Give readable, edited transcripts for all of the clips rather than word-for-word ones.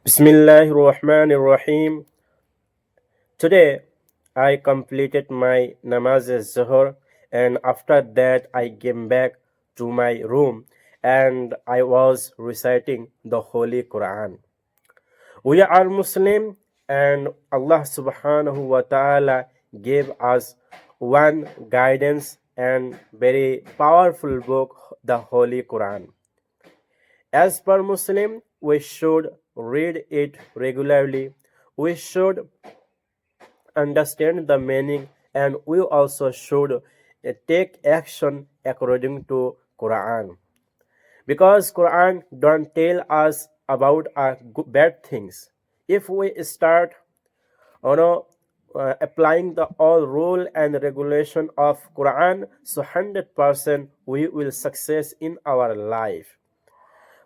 Bismillahir Rahmanir Rahim. Today I completed my namaz zuhr, and after that I came back to my room and I was reciting the Holy Quran. We are Muslim and Allah subhanahu wa ta'ala gave us one guidance and very powerful book, the Holy Quran. As per Muslim, we should read it regularly. We should understand the meaning, and we also should take action according to Quran, because Quran don't tell us about bad things. If we start you know applying the all rule and regulation of Quran, so 100% we will success in our life.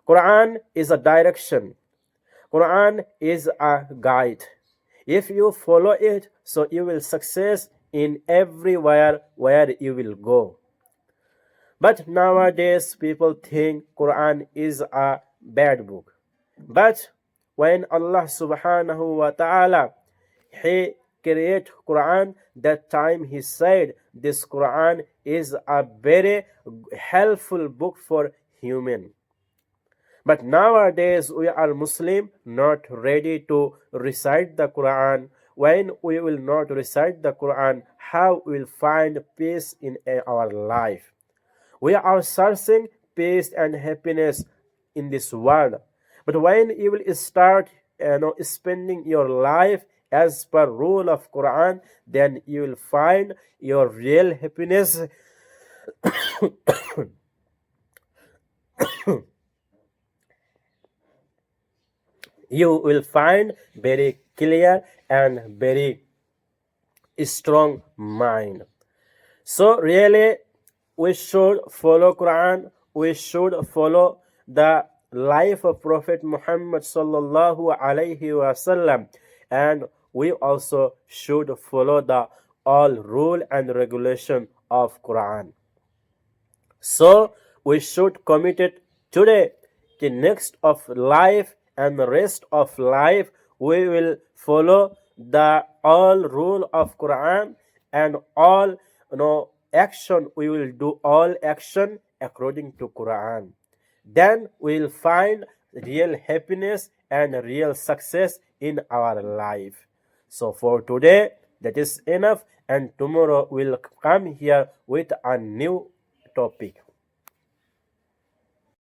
Quran is a direction. Quran is a guide. If you follow it, so you will success in everywhere where you will go. But nowadays people think Quran is a bad book. But when Allah subhanahu wa ta'ala He created Quran, that time He said this Quran is a very helpful book for human. But nowadays we are Muslim not ready to recite the Quran. When we will not recite the Quran, how we will find peace in our life? We are searching peace and happiness in this world. But when you will start spending your life as per rule of Quran, then you will find your real happiness. You will find very clear and very strong mind. So really we should follow Quran, we should follow the life of Prophet Muhammad sallallahu alaihi wasallam, and we also should follow the all rule and regulation of Quran. So we should commit it today. The next of life and the rest of life we will follow the all rule of Quran, and all action we will do all action according to Quran. Then we will find real happiness and real success in our life. So for today that is enough, and tomorrow we'll come here with a new topic.